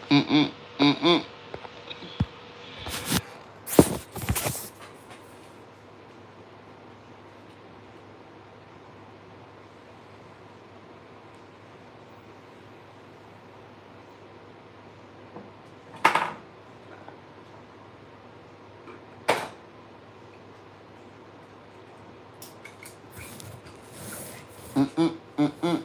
Mm-mm, mm-mm. Mm-mm, mm-mm.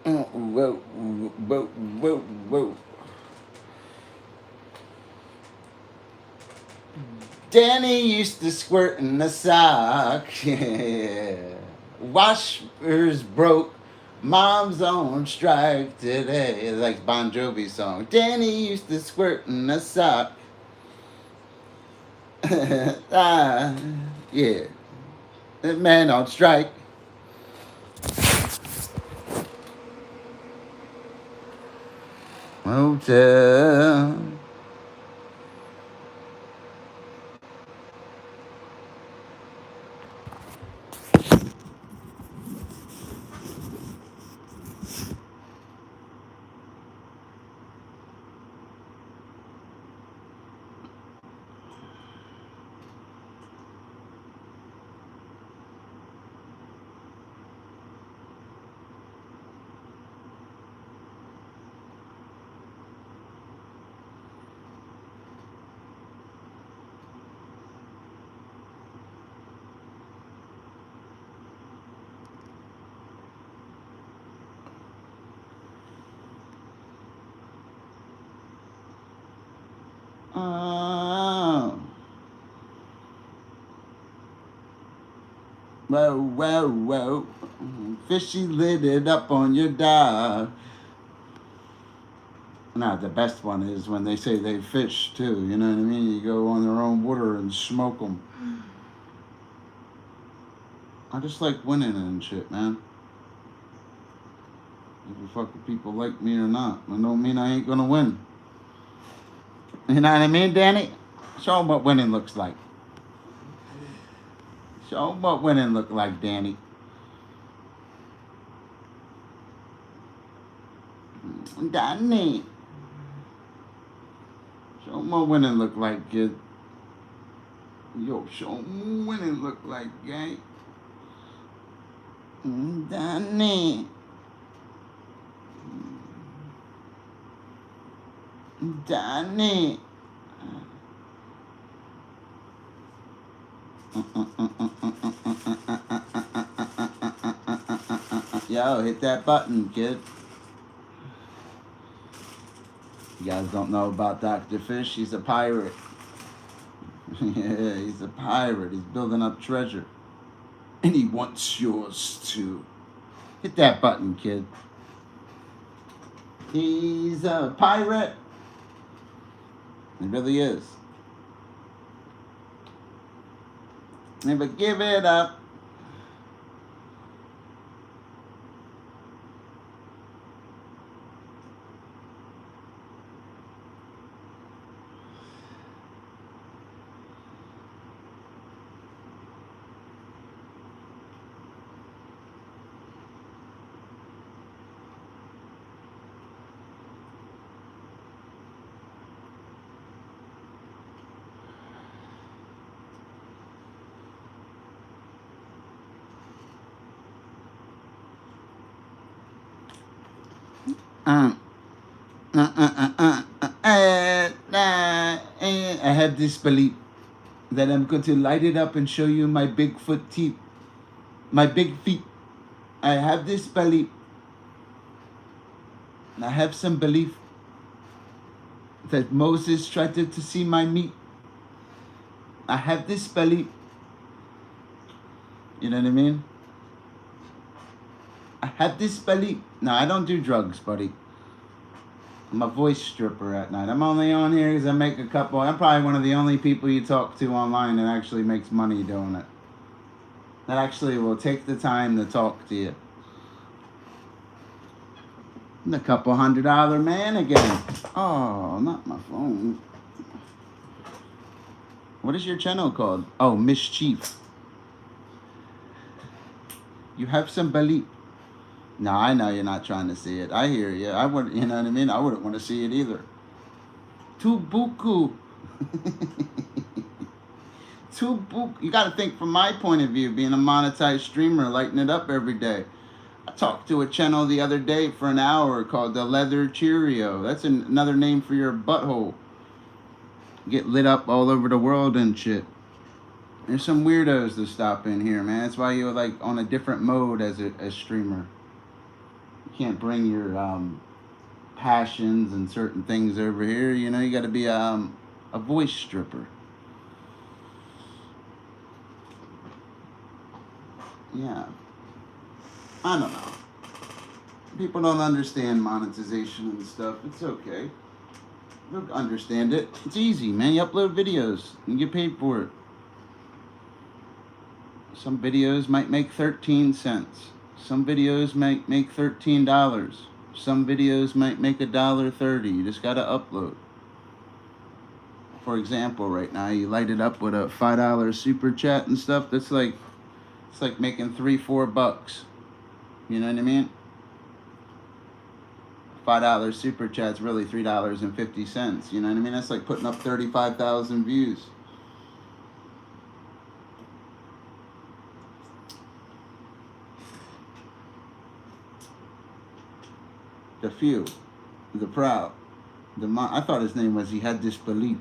Whoa, whoa, whoa, whoa. Danny used to squirt in the sock. Yeah. Washers broke. Mom's on strike today. Like Bon Jovi song. Danny used to squirt in the sock. Ah, yeah. That man on strike. Hotel. Oh. Whoa, whoa, whoa. Fishy lit it up on your dog. Now, the best one is when they say they fish too. You know what I mean? You go on their own water and smoke them. I just like winning and shit, man. If the fuck if people like me or not, it don't mean I ain't gonna win. You know what I mean, Danny? Show 'em what winning looks like. Show 'em what winning look like, Danny. Danny. Show 'em what winning look like, kid. Yo, show 'em what winning look like, gang. Danny. Danny. Yo, hit that button, kid. You guys don't know about Dr. Fish? He's a pirate. Yeah, he's a pirate. He's building up treasure. And he wants yours too. Hit that button, kid. He's a pirate. He really is. Never give it up. I have this belief that I'm going to light it up and show you my Bigfoot teeth, my big feet. I have this belief. I have some belief that Moses tried to see my meat. I have this belief. You know what I mean? I Have this belly. No, I don't do drugs, buddy. I'm a voice stripper at night. I'm only on here because I make a couple. I'm probably one of the only people you talk to online that actually makes money doing it. That actually will take the time to talk to you. I'm a couple $100 man again. Oh, not my phone. What is your channel called? Oh, Mischief. You have some belly. No, I know you're not trying to see it. I hear you. I would, you know what I mean? I wouldn't want to see it either. Tubuku. Tubuku. You got to think from my point of view, being a monetized streamer, lighting it up every day. I talked to a channel the other day for an hour called the Leather Cheerio. That's another name for your butthole. Get lit up all over the world and shit. There's some weirdos that stop in here, man. That's why you're like on a different mode as a streamer. You can't bring your passions and certain things over here. You know, you got to be a voice stripper. Yeah. I don't know. People don't understand monetization and stuff. It's okay. They'll understand it. It's easy, man. You upload videos and get paid for it. Some videos might make 13 cents. Some videos might make $13. Some videos might make $1.30. You just gotta upload. For example, right now you light it up with a $5 super chat and stuff. That's like, it's like making $3-4. You know what I mean? $5 super chat's really $3.50. You know what I mean? That's like putting up 35,000 views. The few, the proud, I thought his name was He Had This Belief.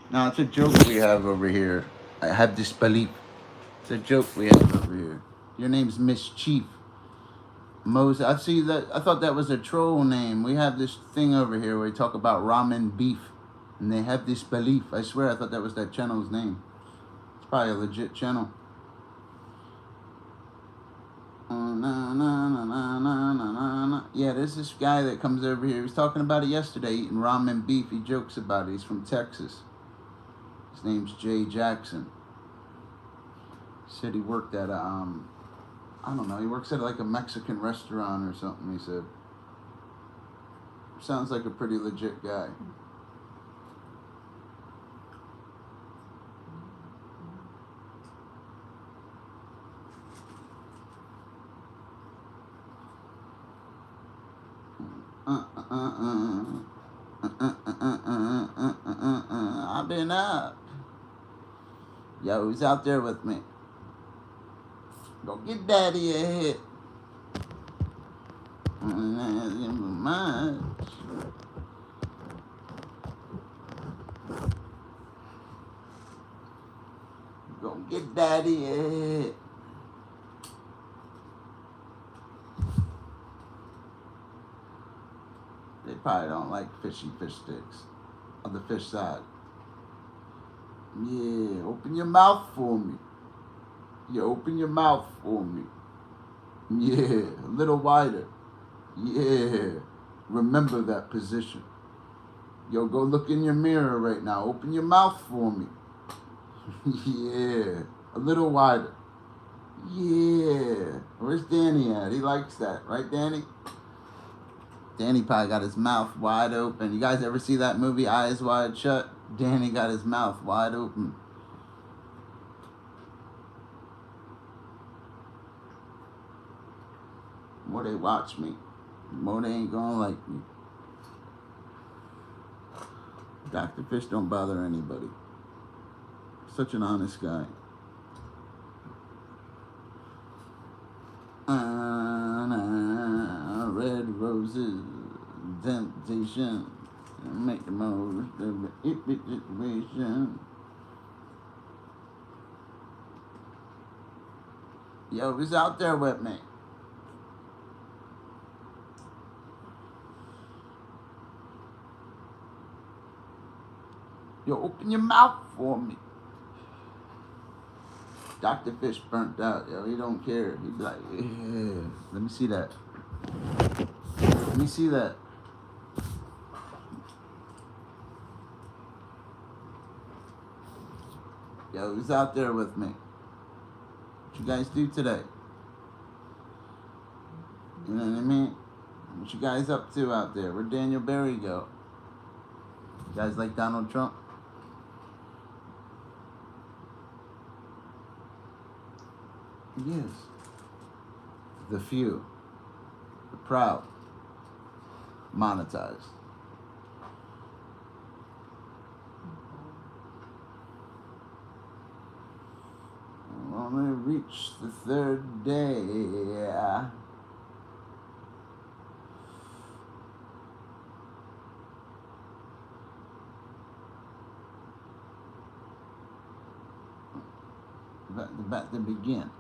No, it's a joke we have over here. I have this belief. It's a joke we have over here. Your name's Mischief. Moses. I see that. I thought that was a troll name. We have this thing over here where we talk about ramen beef, and they have this belief. I swear, I thought that was that channel's name. It's probably a legit channel. Yeah, there's this guy that comes over here. He was talking about it yesterday, eating ramen beef. He jokes about it. He's from Texas. His name's Jay Jackson. He said he worked at a, I don't know, he works at like a Mexican restaurant or something, he said. Sounds like a pretty legit guy. I've been up. Yo, who's out there with me? Go get daddy a hit. Much. Go get daddy a hit. They probably don't like fishy fish sticks on the fish side. Yeah, open your mouth for me. Yeah, open your mouth for me. Yeah, a little wider. Yeah, remember that position. Yo, go look in your mirror right now. Open your mouth for me. Yeah, a little wider. Yeah. Where's Danny at? He likes that, right, Danny? Danny probably got his mouth wide open. You guys ever see that movie, Eyes Wide Shut? Danny got his mouth wide open. The more they watch me, the more they ain't gonna like me. Dr. Fish don't bother anybody. Such an honest guy. Red roses, temptation, make the most of the situation. Yo, who's out there with me? Yo, open your mouth for me. Dr. Fish burnt out, yo. He don't care. He'd be like, yeah. Let me see that. Let me see that. Yo, who's out there with me? What you guys do today? You know what I mean? What you guys up to out there? Where'd Daniel Berry go? You guys like Donald Trump? Yes. The few. The proud. Monetized. Only reached the third day. About to begin.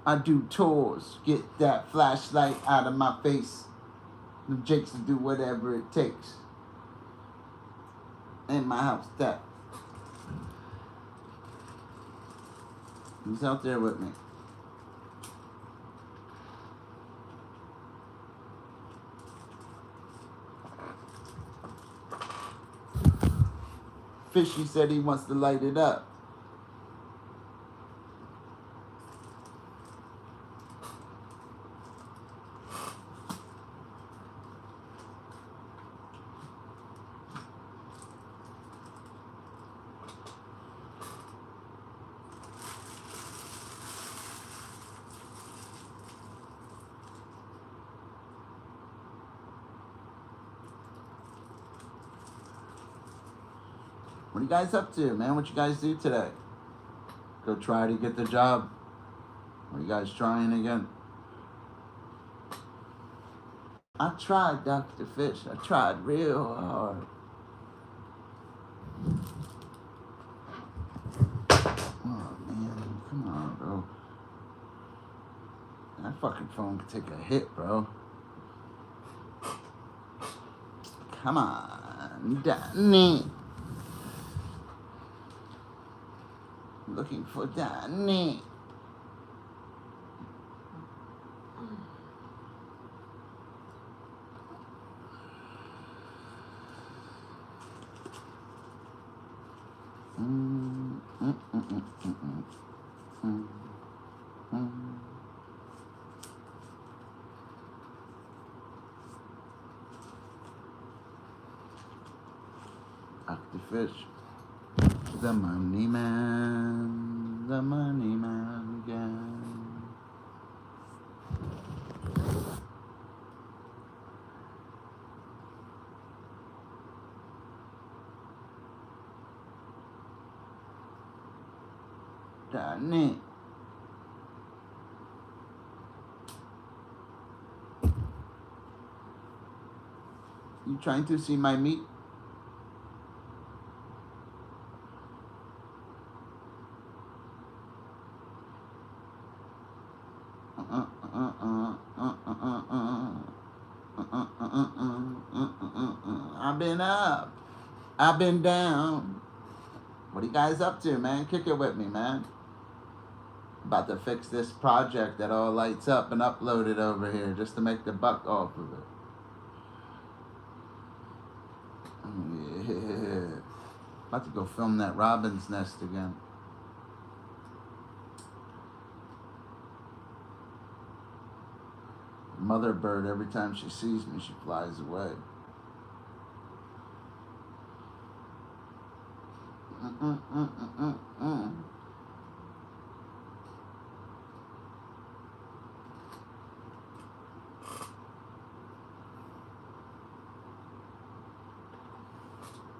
I do tours. Get that flashlight out of my face. The Jakes will do whatever it takes. In my house, that. Who's out there with me? Fishy said he wants to light it up. What are you guys up to, man? What you guys do today? Go try to get the job? Are you guys trying again? I tried, Dr. Fish. I tried real hard. Oh, man. Come on, bro. That fucking phone could take a hit, bro. Come on, Danny. Looking for Danny. Dr. Fish. The money man again. Danny. You trying to see my meat? I've been up. I've been down. What are you guys up to, man? Kick it with me, man. About to fix this project that all lights up and upload it over here just to make the buck off of it. Yeah. About to go film that robin's nest again. mother bird, every time she sees me, she flies away.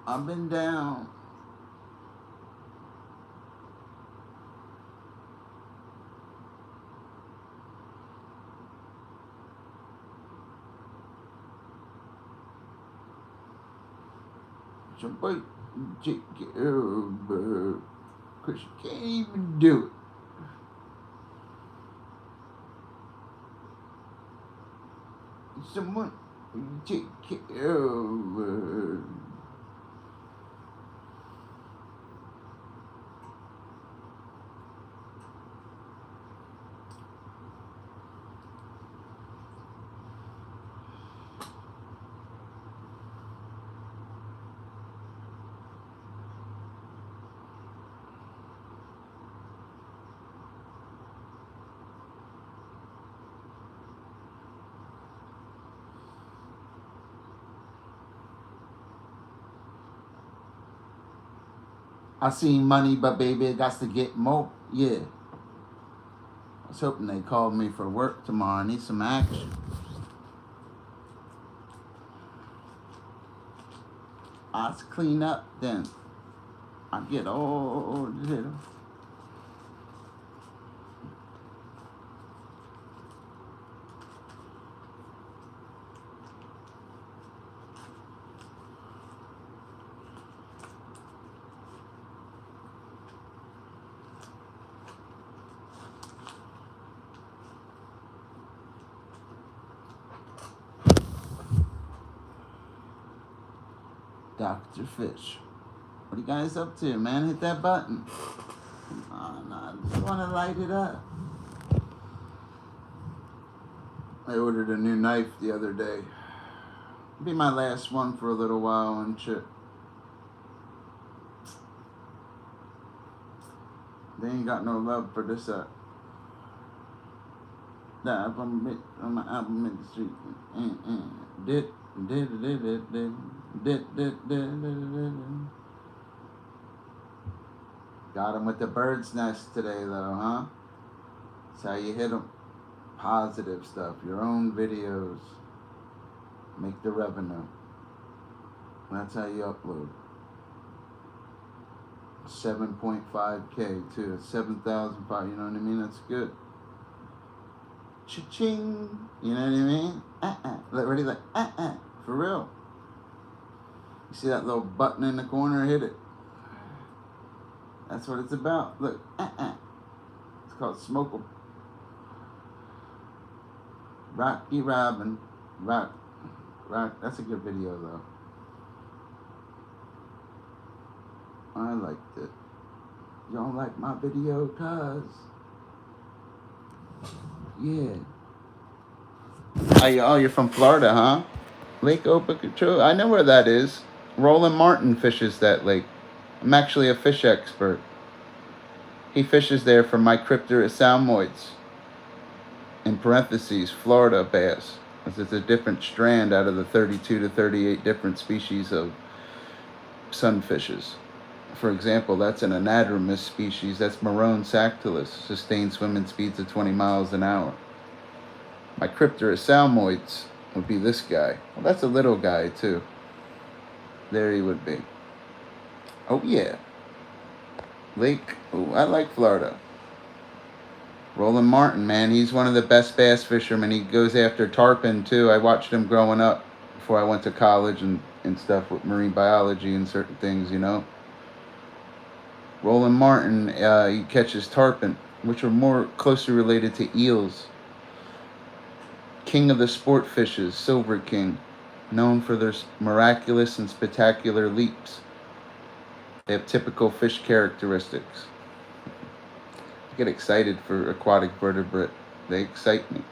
I've been down. Somebody take care of her, 'cause she can't even do it. Someone take care of her. I seen money, but baby, I got to get more. Yeah. I was hoping they called me for work tomorrow. I need some action. I'll clean up then. I get all little. Dr. Fish. What are you guys up to, man? Hit that button. Oh, no, I just want to light it up. I ordered a new knife the other day. It'll be my last one for a little while and shit. They ain't got no love for this the album on my album in the street. Got him with the bird's nest today, though, huh? That's how you hit them. Positive stuff. Your own videos. Make the revenue. That's how you upload. 7.5K too. 7,005. You know what I mean? That's good. Cha-ching. You know what I mean? Ready? Like, for real. You see that little button in the corner? Hit it. That's what it's about. Look. It's called Smoke 'em. Rocky Robin. Rock. That's a good video, though. I liked it. You don't like my video, cuz? Yeah. Oh, you're from Florida, huh? Lake Okeechobee. I know where that is. Roland Martin fishes that lake. I'm actually a fish expert. He fishes there for Microptera salmoids. In parentheses, Florida bass. Because it's a different strand out of the 32 to 38 different species of sunfishes. For example, that's an anadromous species. That's Marone sactylus, sustained swimming speeds of 20 miles an hour. Microptera salmoids would be this guy. Well, that's a little guy, too. There he would be. Oh, yeah. Lake. Oh, I like Florida. Roland Martin, man, he's one of the best bass fishermen. He goes after tarpon, too. I watched him growing up before I went to college and stuff with marine biology and certain things, you know. Roland Martin, he catches tarpon, which are more closely related to eels. King of the sport fishes, Silver King, known for their miraculous and spectacular leaps. They have typical fish characteristics. I get excited for aquatic vertebrate. They excite me.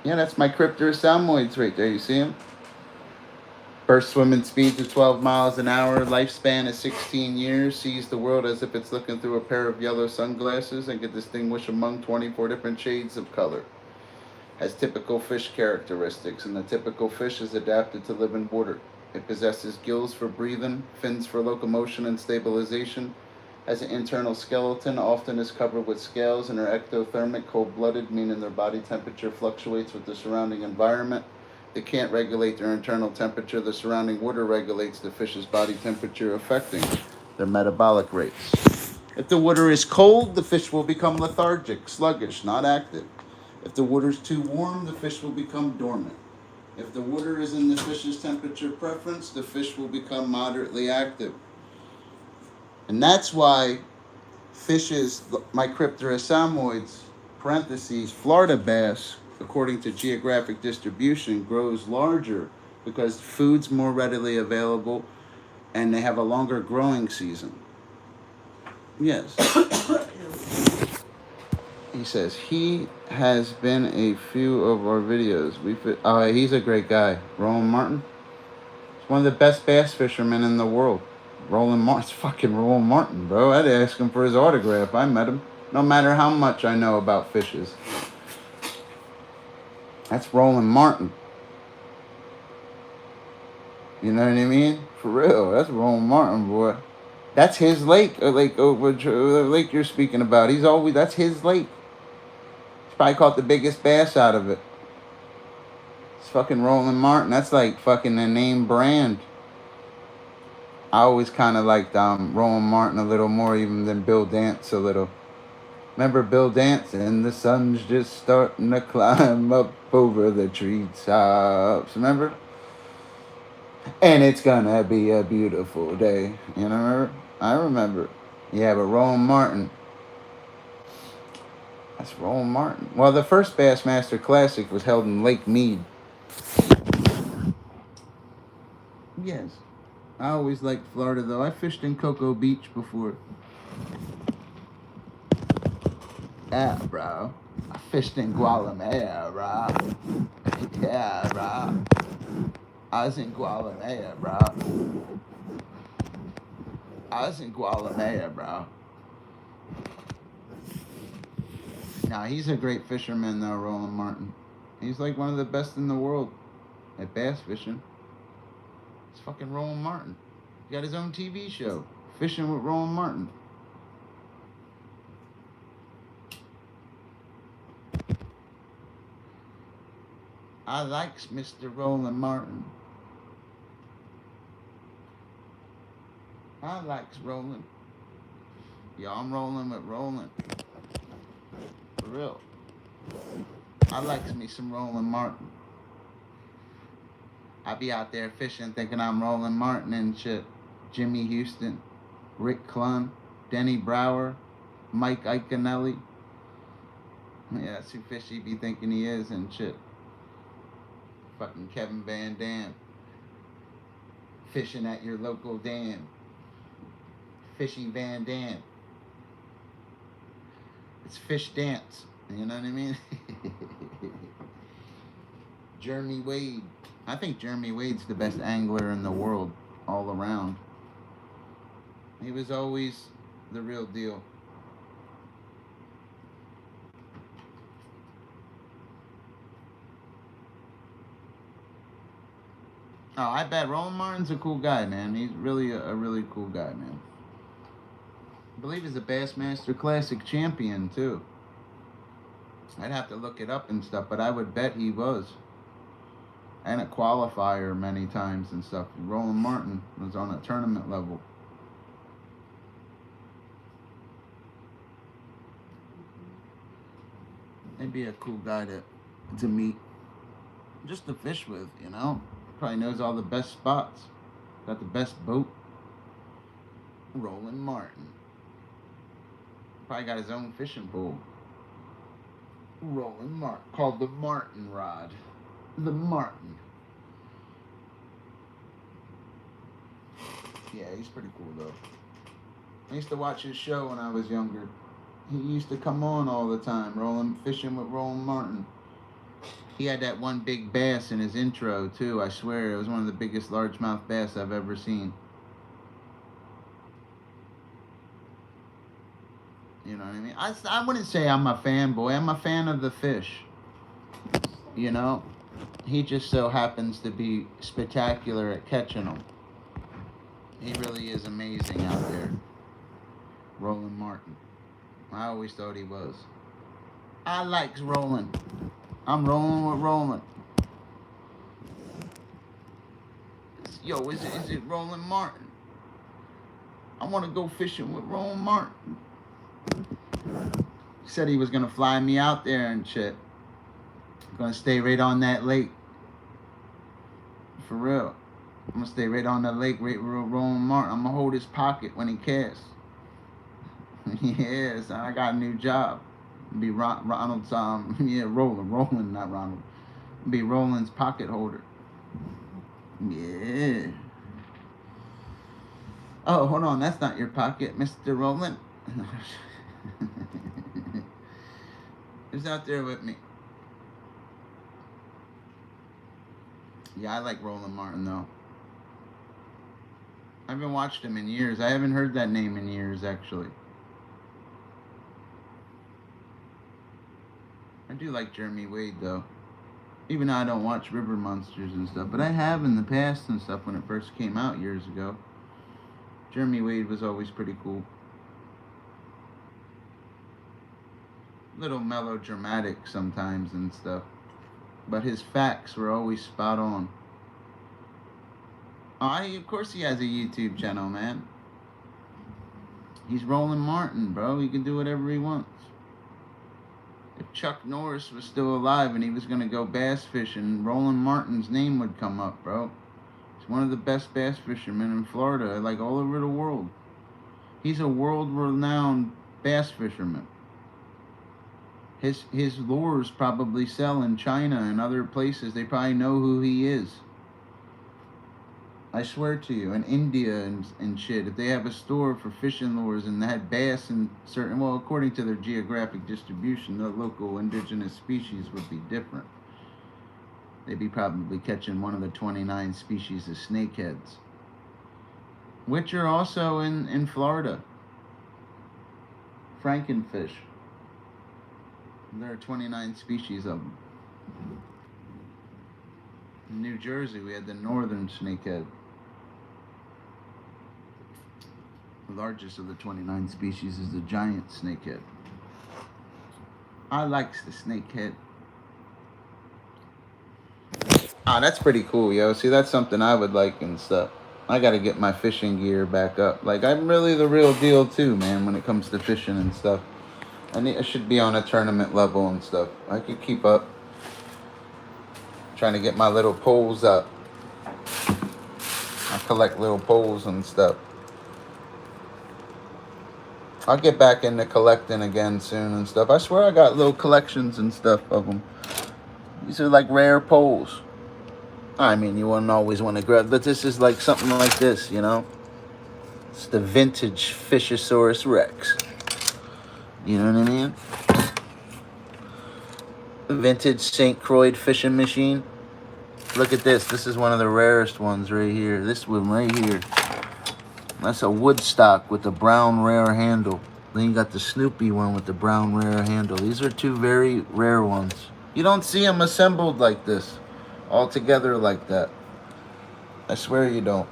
Yeah, that's Microptera salmoids right there. You see them? Burst swimming speeds of 12 miles an hour. Lifespan is 16 years. Sees the world as if it's looking through a pair of yellow sunglasses and can distinguish among 24 different shades of color. Has typical fish characteristics, and the typical fish is adapted to live in water. It possesses gills for breathing, fins for locomotion and stabilization, has an internal skeleton, often is covered with scales, and are ectothermic, cold-blooded, meaning their body temperature fluctuates with the surrounding environment. They can't regulate their internal temperature. The surrounding water regulates the fish's body temperature, affecting their metabolic rates. If the water is cold, the fish will become lethargic, sluggish, not active. If the water is too warm, the fish will become dormant. If the water is in the fish's temperature preference, the fish will become moderately active. And that's why fishes, Microptera samoids, parentheses, Florida bass, according to geographic distribution, grows larger because food's more readily available and they have a longer growing season. Yes. He says he has been a few of our videos. He's a great guy. Roland Martin. He's one of the best bass fishermen in the world. Roland Martin. It's fucking Roland Martin, bro. I'd ask him for his autograph. I met him. No matter how much I know about fishes. That's Roland Martin. You know what I mean? For real. That's Roland Martin, boy. That's his lake. Lake you're speaking about. That's his lake. Probably caught the biggest bass out of it. It's fucking Roland Martin. That's like fucking a name brand. I always kind of liked Roland Martin a little more even than Bill Dance a little. Remember Bill Dance? And the sun's just starting to climb up over the treetops. Remember? And it's gonna be a beautiful day. You know, remember? I remember. Yeah, but Roland Martin. That's Roland Martin. Well, the first Bassmaster Classic was held in Lake Mead. Yes. I always liked Florida, though. I fished in Cocoa Beach before. Yeah, bro. I fished in Guatemala, bro. Yeah, bro. I was in Guatemala, bro. Nah, he's a great fisherman, though, Roland Martin. He's like one of the best in the world at bass fishing. It's fucking Roland Martin. He got his own TV show, Fishing with Roland Martin. I likes Mr. Roland Martin. I likes Roland. Yeah, I'm rolling with Roland. For real. I likes me some Roland Martin. I be out there fishing thinking I'm Roland Martin and shit. Jimmy Houston, Rick Clunn, Denny Brower, Mike Iaconelli. Yeah, that's who Fishy be thinking he is and shit. Fucking Kevin Van Dam. Fishing at your local dam. Fishy Van Dam. It's Fish Dance. You know what I mean? Jeremy Wade. I think Jeremy Wade's the best angler in the world all around. He was always the real deal. Oh, I bet Roland Martin's a cool guy, man. He's really a really cool guy, man. I believe he's a Bassmaster Classic champion, too. I'd have to look it up and stuff, but I would bet he was. And a qualifier many times and stuff. Roland Martin was on a tournament level. He'd be a cool guy to meet. Just to fish with, you know. Probably knows all the best spots. Got the best boat. Roland Martin. Probably got his own fishing pool. Roland Martin. Called the Martin Rod. The Martin. Yeah, he's pretty cool though. I used to watch his show when I was younger. He used to come on all the time, fishing with Roland Martin. He had that one big bass in his intro too. I swear it was one of the biggest largemouth bass I've ever seen. You know what I mean? I wouldn't say I'm a fanboy. I'm a fan of the fish. You know, he just so happens to be spectacular at catching them. He really is amazing out there. Roland Martin. I always thought he was. I likes Roland. I'm rolling with Roland. Yo, is it Roland Martin? I want to go fishing with Roland Martin. He said he was gonna fly me out there and shit. I'm gonna stay right on that lake. For real. I'm gonna stay right on the lake, right with Roland Martin. I'm gonna hold his pocket when he casts. Yes, I got a new job. Be Ronald's Roland, not Ronald. Be Roland's pocket holder. Yeah. Oh, hold on, that's not your pocket, Mr. Roland. Who's out there with me? Yeah, I like Roland Martin though. I haven't watched him in years. I haven't heard that name in years, actually. I do like Jeremy Wade though. Even though I don't watch River Monsters and stuff, but I have in the past and stuff when it first came out years ago. Jeremy Wade was always pretty cool. Little melodramatic sometimes and stuff, but his facts were always spot on. Of course he has a YouTube channel, man. He's Roland Martin, bro. He can do whatever he wants. If Chuck Norris was still alive and he was going to go bass fishing, Roland Martin's name would come up, bro. He's one of the best bass fishermen in Florida, like all over the world. He's a world-renowned bass fisherman. His lures probably sell in China and other places. They probably know who he is. I swear to you, in India and shit, if they have a store for fishing lures and they had bass and certain, well, according to their geographic distribution, the local indigenous species would be different. They'd be probably catching one of the 29 species of snakeheads, which are also in Florida. Frankenfish. There are 29 species of them. In New Jersey, we had the northern snakehead. The largest of the 29 species is the giant snakehead. I likes the snakehead. That's pretty cool, yo. See, that's something I would like and stuff. I gotta get my fishing gear back up. Like, I'm really the real deal, too, man, when it comes to fishing and stuff. I should be on a tournament level and stuff. I could keep up. Trying to get my little poles up. I collect little poles and stuff. I'll get back into collecting again soon and stuff. I swear I got little collections and stuff of them. These are like rare poles. I mean, you wouldn't always want to grab, but this is like something like this, you know? It's the vintage Fishosaurus Rex. You know what I mean? Vintage St. Croix fishing machine. Look at this. This is one of the rarest ones right here. This one right here. That's a Woodstock with the brown rare handle. Then you got the Snoopy one with the brown rare handle. These are two very rare ones. You don't see them assembled like this. All together like that. I swear you don't.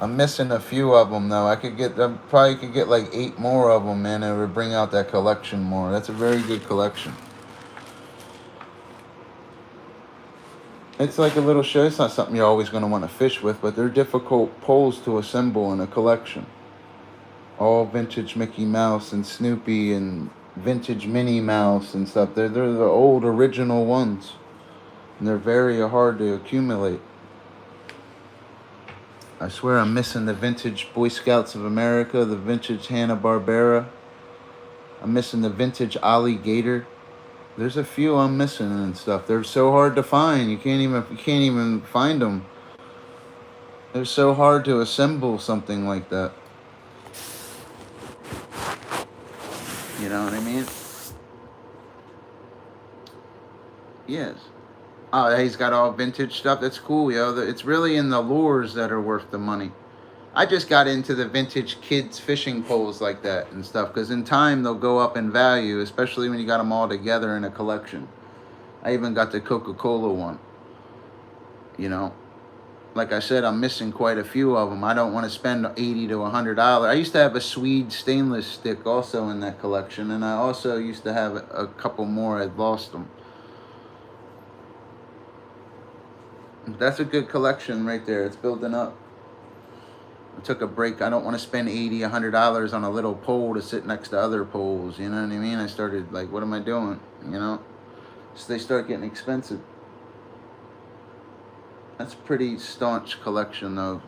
I'm missing a few of them though. I probably could get like 8 more of them, man. It would bring out that collection more. That's a very good collection. It's like a little show. It's not something you're always going to want to fish with, but they're difficult poles to assemble in a collection. All vintage Mickey Mouse and Snoopy and vintage Minnie Mouse and stuff. They're the old original ones. And they're very hard to accumulate. I swear I'm missing the vintage Boy Scouts of America, the vintage Hanna-Barbera. I'm missing the vintage Alligator. There's a few I'm missing and stuff. They're so hard to find. You can't even find them. They're so hard to assemble something like that. You know what I mean? Yes. Oh, he's got all vintage stuff. That's cool, yo. It's really in the lures that are worth the money. I just got into the vintage kids fishing poles like that and stuff, because in time they'll go up in value, especially when you got them all together in a collection. I even got the Coca-Cola one. You know, like I said, I'm missing quite a few of them. I don't want to spend $80 to $100. I used to have a Swede stainless stick also in that collection, and I also used to have a couple more. I'd lost them. That's a good collection right there. It's building up. I took a break. I don't want to spend $80, $100 on a little pole to sit next to other poles. You know what I mean? I started like, what am I doing? You know? So they start getting expensive. That's a pretty staunch collection though.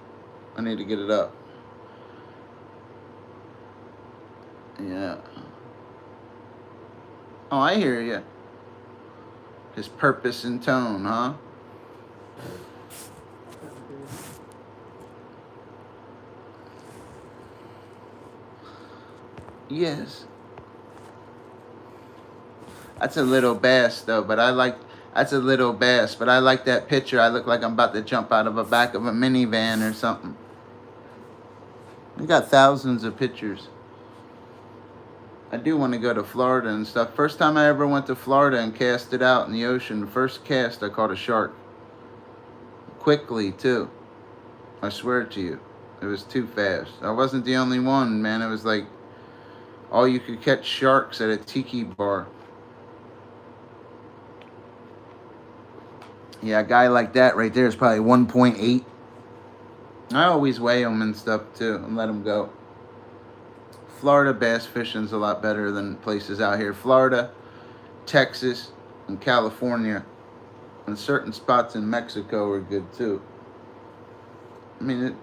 I need to get it up. Yeah. Oh, I hear you. His purpose and tone, huh? Yes. That's a little bass though, but I like that's a little bass, but I like that picture. I look like I'm about to jump out of the back of a minivan or something. We got thousands of pictures. I do want to go to Florida and stuff. First time I ever went to Florida and cast it out in the ocean, the first cast I caught a shark. Quickly too. I swear to you. It was too fast. I wasn't the only one, man. It was like all you could catch sharks at a tiki bar. Yeah, a guy like that right there is probably 1.8. I always weigh them and stuff too and let them go. Florida bass fishing's a lot better than places out here. Florida, Texas, and California, and certain spots in Mexico are good too. I mean,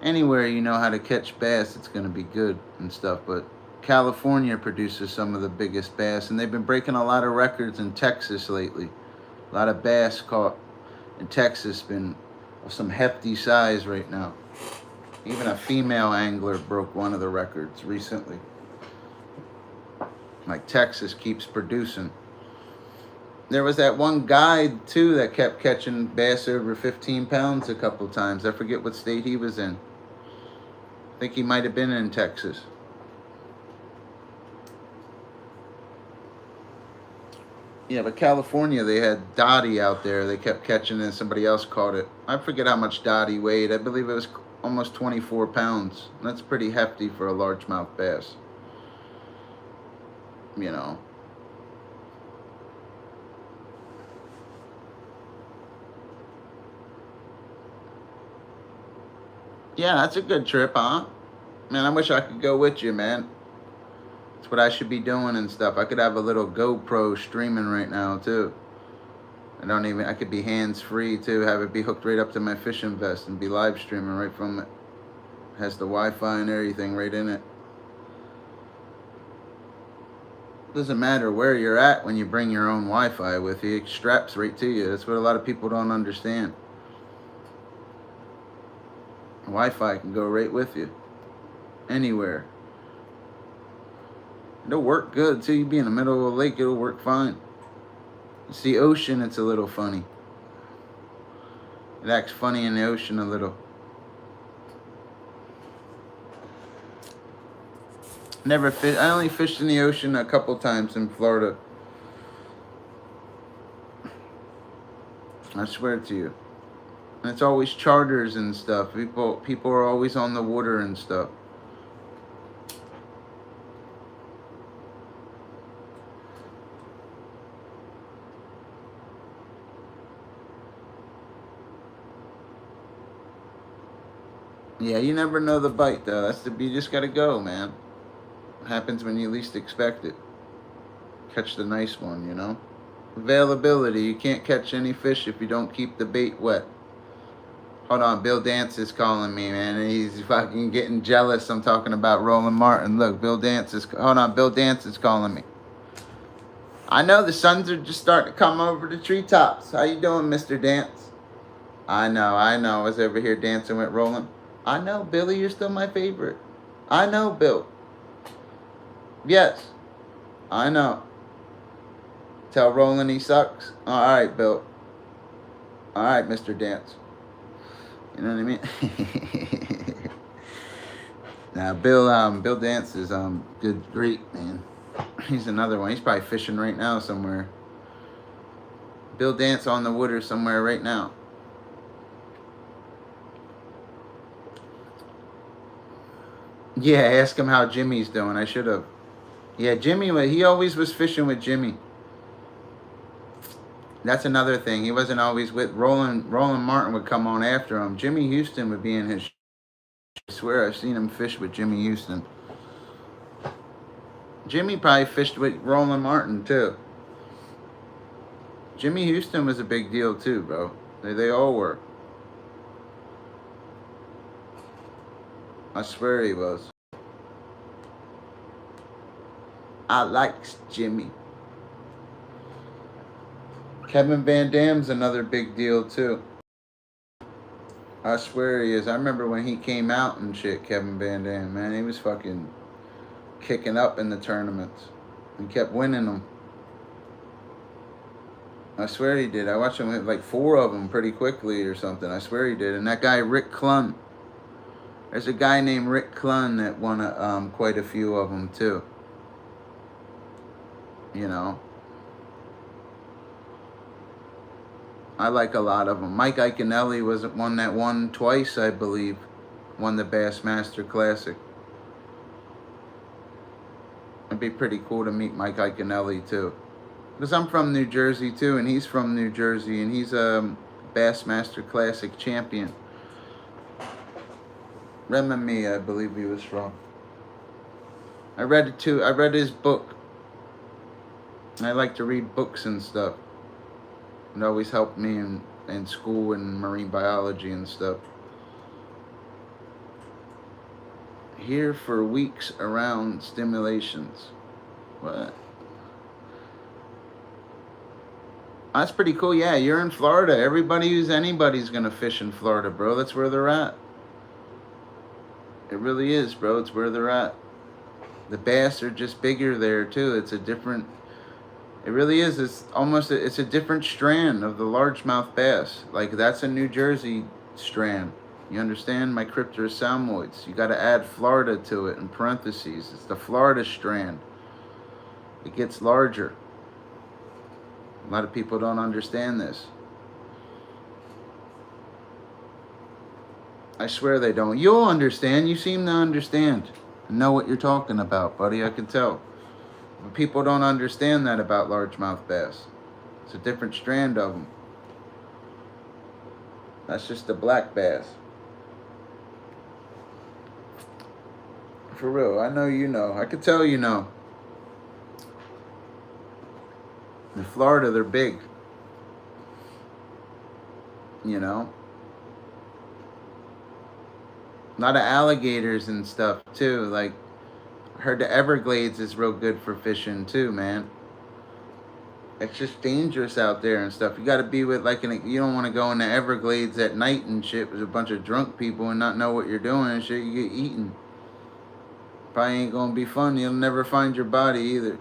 anywhere you know how to catch bass, it's going to be good and stuff. But California produces some of the biggest bass, and they've been breaking a lot of records in Texas lately. A lot of bass caught in Texas been of some hefty size right now. Even a female angler broke one of the records recently. Like Texas keeps producing. There was that one guide too that kept catching bass over 15 pounds a couple times. I forget what state he was in. I think he might have been in Texas. Yeah, but California, they had Dottie out there. They kept catching it and somebody else caught it. I forget how much Dottie weighed. I believe it was almost 24 pounds. That's pretty hefty for a largemouth bass. You know. Yeah, that's a good trip, huh? Man, I wish I could go with you, man. That's what I should be doing and stuff. I could have a little GoPro streaming right now too. I could be hands free too, have it be hooked right up to my fishing vest and be live streaming right from it. Has the Wi-Fi and everything right in it. Doesn't matter where you're at when you bring your own Wi-Fi with you. It straps right to you. That's what a lot of people don't understand. Wi-Fi can go right with you. Anywhere. It'll work good too. You be in the middle of a lake, it'll work fine. It's the ocean, it's a little funny. It acts funny in the ocean a little. Never fish. I only fished in the ocean a couple times in Florida. I swear to you. And it's always charters and stuff. People are always on the water and stuff. Yeah, you never know the bite though. You just gotta go, man. It happens when you least expect it. Catch the nice one, you know. Availability. You can't catch any fish if you don't keep the bait wet. Hold on, Bill Dance is calling me, man. And he's fucking getting jealous. I'm talking about Roland Martin. Look, Bill Dance is calling me. I know the suns are just starting to come over the treetops. How you doing, Mr. Dance? I know. I was over here dancing with Roland. I know, Billy, you're still my favorite. I know, Bill. Yes, I know. Tell Roland he sucks. All right, Bill. All right, Mr. Dance. You know what I mean? Now, Bill Dance is good, great, man. He's another one. He's probably fishing right now somewhere. Bill Dance on the water somewhere right now. Yeah, ask him how Jimmy's doing. I should have. Yeah, Jimmy, he always was fishing with Jimmy. That's another thing. He wasn't always with Roland. Roland Martin would come on after him. Jimmy Houston would be in his. I swear I've seen him fish with Jimmy Houston. Jimmy probably fished with Roland Martin too. Jimmy Houston was a big deal too, bro. They all were. I swear he was. I likes Jimmy. Kevin Van Dam's another big deal too. I swear he is. I remember when he came out and shit, Kevin Van Dam, man. He was fucking kicking up in the tournaments. He kept winning them. I swear he did. I watched him hit like 4 of them pretty quickly or something. I swear he did. And that guy, Rick Clunn. There's a guy named Rick Clunn that won quite a few of them too. You know. I like a lot of them. Mike Iaconelli was one that won twice, I believe. Won the Bassmaster Classic. It'd be pretty cool to meet Mike Iaconelli too. Because I'm from New Jersey too, and he's from New Jersey, and he's a Bassmaster Classic champion. Rememi, I believe he was from. I read it too. I read his book. I like to read books and stuff. It always helped me in school and marine biology and stuff. Here for weeks around stimulations. What? That's pretty cool. Yeah, you're in Florida. Everybody who's anybody's gonna fish in Florida, bro. That's where they're at. It really is, bro. It's where they're at. The bass are just bigger there too. It's a different. It really is. It's almost. It's a different strand of the largemouth bass. Like that's a New Jersey strand. You understand? My Crypteris salmoids. You got to add Florida to it in parentheses. It's the Florida strand. It gets larger. A lot of people don't understand this. I swear they don't. You'll understand. You seem to understand and know what you're talking about, buddy. I can tell. But people don't understand that about largemouth bass. It's a different strand of them. That's just the black bass. For real. I know you know. I can tell you know. In Florida, they're big. You know? A lot of alligators and stuff, too. Like, I heard the Everglades is real good for fishing, too, man. It's just dangerous out there and stuff. You got to be with, like, you don't want to go in the Everglades at night and shit with a bunch of drunk people and not know what you're doing and shit. You get eaten. Probably ain't going to be fun. You'll never find your body either.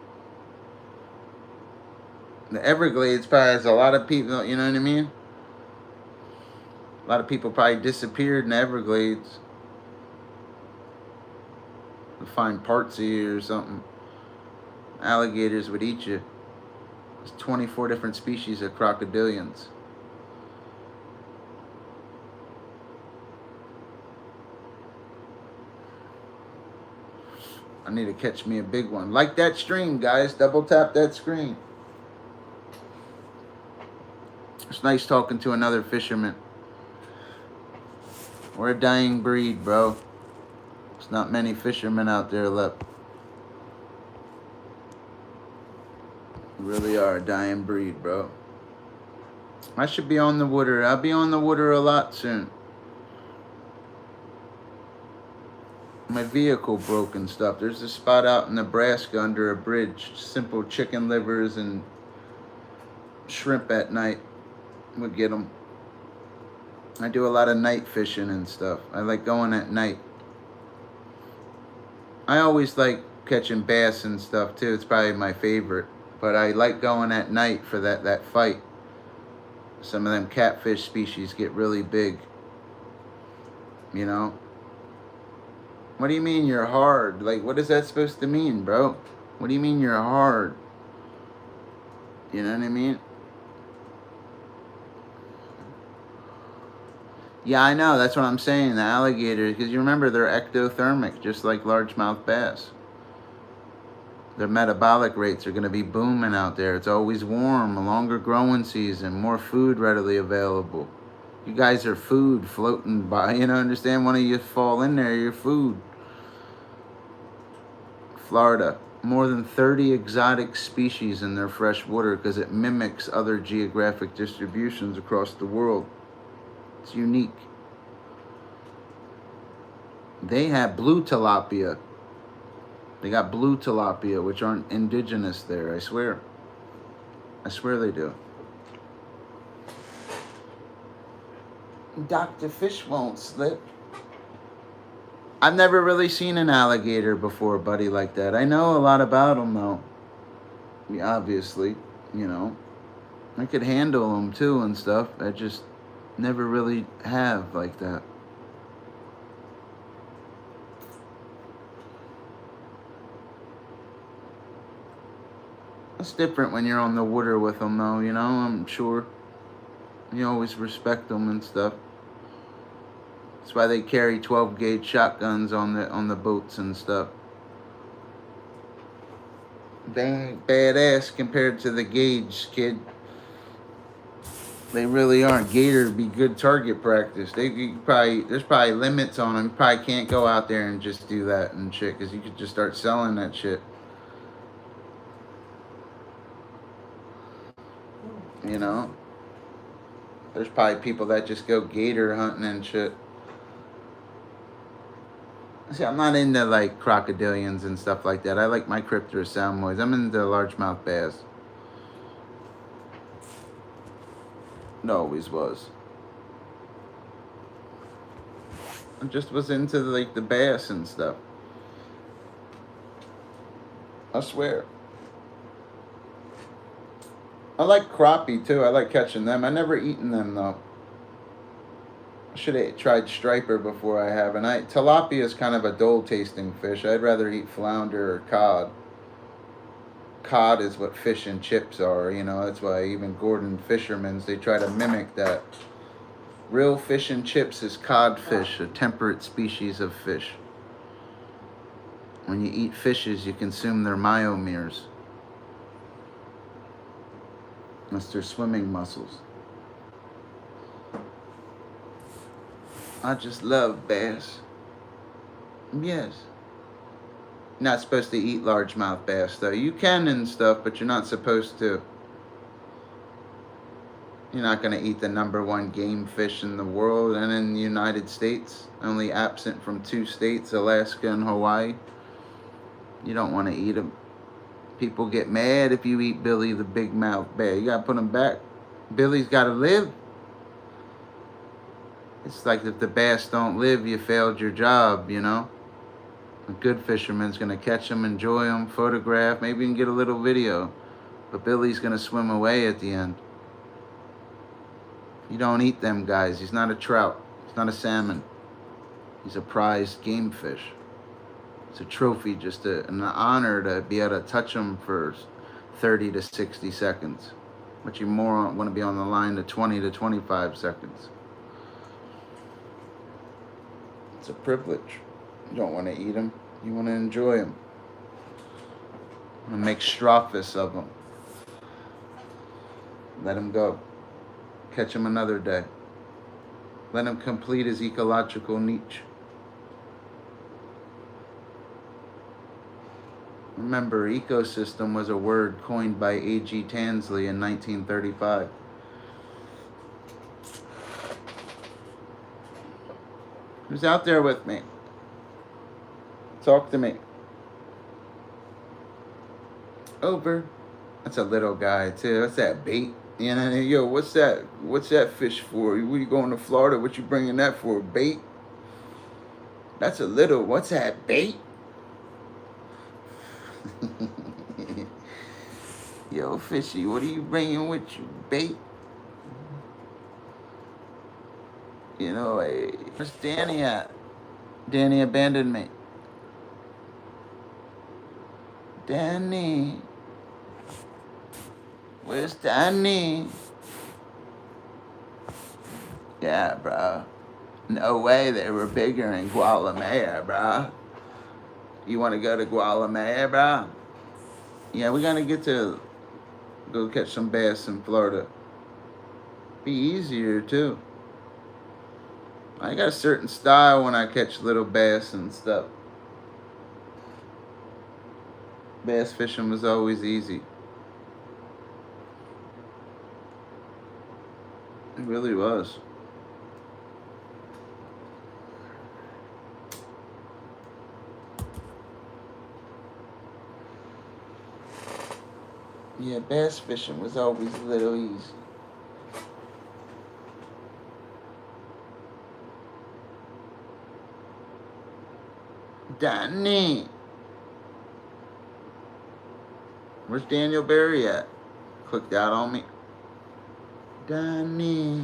The Everglades probably has a lot of people, you know what I mean? A lot of people probably disappeared in the Everglades. To find parts of you or something. Alligators would eat you. There's 24 different species of crocodilians. I need to catch me a big one. Like that stream, guys. Double tap that screen. It's nice talking to another fisherman. We're a dying breed, bro. There's not many fishermen out there left. We really are a dying breed, bro. I should be on the water. I'll be on the water a lot soon. My vehicle broke and stuff. There's a spot out in Nebraska under a bridge. Simple chicken livers and shrimp at night. We'll get them. I do a lot of night fishing and stuff. I like going at night. I always like catching bass and stuff too. It's probably my favorite. But I like going at night for that fight. Some of them catfish species get really big. You know? What do you mean you're hard? Like, what is that supposed to mean, bro? What do you mean you're hard? You know what I mean? Yeah, I know. That's what I'm saying. The alligators, because you remember they're ectothermic, just like largemouth bass. Their metabolic rates are going to be booming out there. It's always warm, a longer growing season, more food readily available. You guys are food floating by. You know, understand? One of you fall in there, you're food. Florida, more than 30 exotic species in their fresh water because it mimics other geographic distributions across the world. It's unique. They have blue tilapia. They got blue tilapia, which aren't indigenous there, I swear. I swear they do. Dr. Fish won't slip. I've never really seen an alligator before, buddy, like that. I know a lot about them, though. Yeah, obviously, you know. I could handle them, too, and stuff. I just never really have like that. It's different when you're on the water with them, though, you know, I'm sure. You always respect them and stuff. That's why they carry 12 gauge shotguns on the boats and stuff. They ain't badass compared to the gauge, kid. They really aren't. Gator be good target practice. There's probably limits on them. You probably can't go out there and just do that and shit, because you could just start selling that shit. You know? There's probably people that just go gator hunting and shit. See, I'm not into like crocodilians and stuff like that. I like my Cryptera salmoids. I'm into largemouth bass. It always was. I just was into like the bass and stuff. I swear. I like crappie too. I like catching them. I never eaten them though. I should have tried striper before I have. And tilapia is kind of a dull tasting fish. I'd rather eat flounder or cod. Cod is what fish and chips are, you know. That's why even Gordon Fisherman's, they try to mimic that. Real fish and chips is codfish, a temperate species of fish. When you eat fishes, you consume their myomeres. That's their swimming muscles. I just love bass. Yes. You're not supposed to eat largemouth bass, though. You can and stuff, but you're not supposed to. You're not going to eat the #1 game fish in the world and in the United States. Only absent from 2 states, Alaska and Hawaii. You don't want to eat them. People get mad if you eat Billy the big mouth bear. You got to put him back. Billy's got to live. It's like if the bass don't live, you failed your job, you know? A good fisherman's going to catch them, enjoy them, photograph, maybe even get a little video. But Billy's going to swim away at the end. You don't eat them guys. He's not a trout. He's not a salmon. He's a prized game fish. It's a trophy, just an honor to be able to touch him for 30 to 60 seconds. But you more want to be on the line to 20 to 25 seconds. It's a privilege. You don't want to eat them. You want to enjoy them. You want to make strophis of them. Let him go. Catch him another day. Let him complete his ecological niche. Remember, ecosystem was a word coined by A.G. Tansley in 1935. Who's out there with me? Talk to me. Over. That's a little guy too. What's that, bait? You know, yo, what's that? What's that fish for? What you going to Florida? What you bringing that for? Bait? That's a little. What's that, bait? Yo, fishy, what are you bringing with you, bait? You know, hey, where's Danny at? Danny abandoned me. Danny. Where's Danny? Yeah, bro. No way, they were bigger in Guatemala, bruh. You want to go to Guatemala, bruh? Yeah, we're gonna get to go catch some bass in Florida. Be easier too. I got a certain style when I catch little bass and stuff. Bass fishing was always easy. It really was. Yeah, bass fishing was always a little easy. Danny. Where's Daniel Barry at? Clicked out on me. Danny.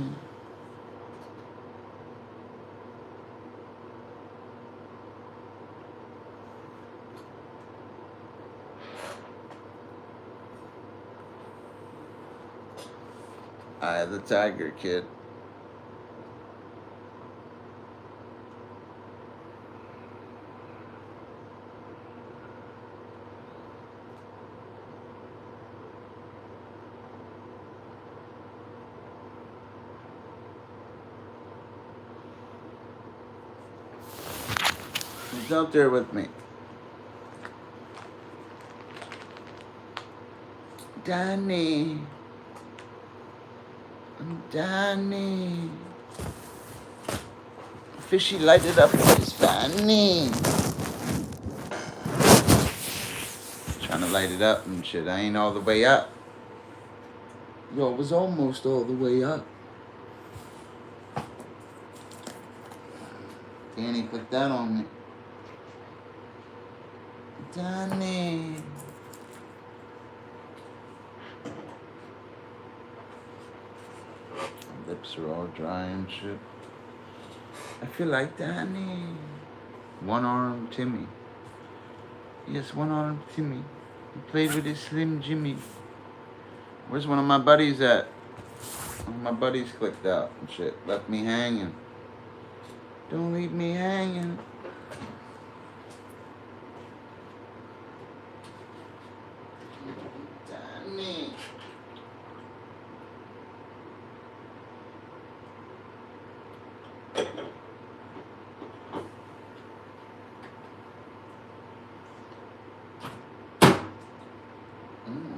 The Tiger Kid. He's out there with me. Danny. Danny. Fishy lighted up his fanny. Trying to light it up and shit. I ain't all the way up. Yo, it was almost all the way up. Danny put that on me. Danny. Lips are all dry and shit. I feel like Danny. One arm Timmy. Yes, one arm Timmy. He played with his Slim Jimmy. Where's one of my buddies at? One of my buddies clicked out and shit. Left me hanging. Don't leave me hanging. Danny.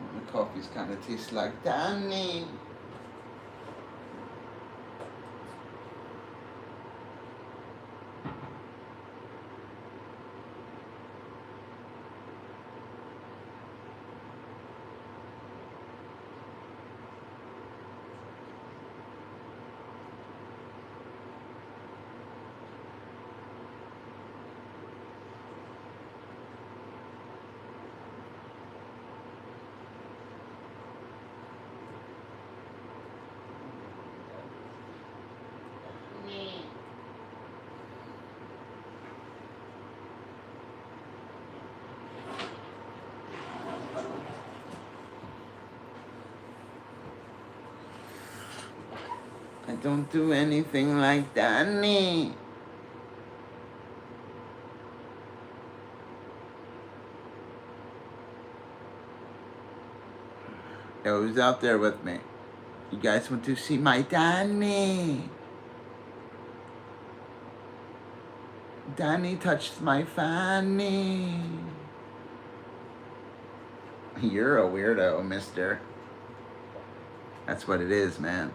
The coffee's kind of tastes like Danny. I don't do anything like Danny. Yo, who's out there with me? You guys want to see my Danny? Danny touched my fanny. You're a weirdo, mister. That's what it is, man.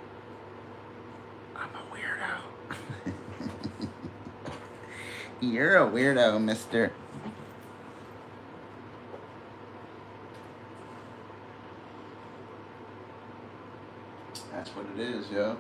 I'm a weirdo. You're a weirdo, mister. That's what it is, yo.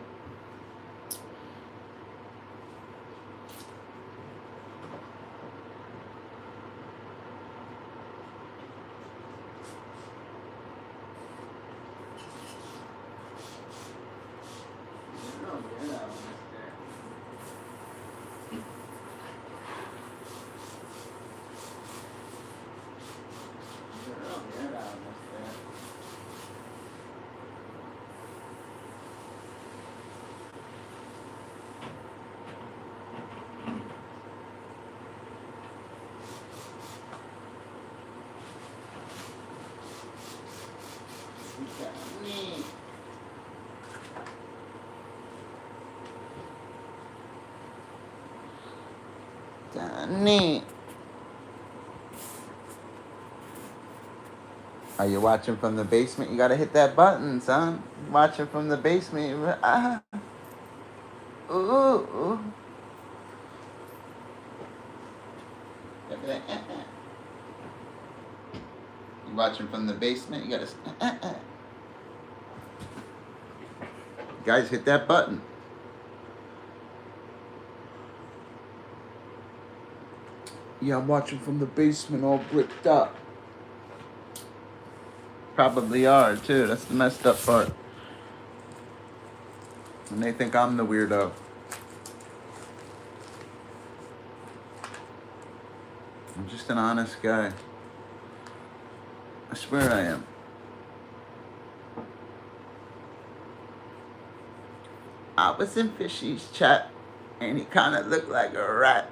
Neat. Are you watching from the basement? You gotta hit that button, son. Watching from the basement. Ah. Ooh. You watching from the basement? You gotta. Guys, hit that button. Yeah, I'm watching from the basement all bricked up. Probably are, too. That's the messed up part. And they think I'm the weirdo. I'm just an honest guy. I swear I am. I was in Fishy's chat, and he kind of looked like a rat.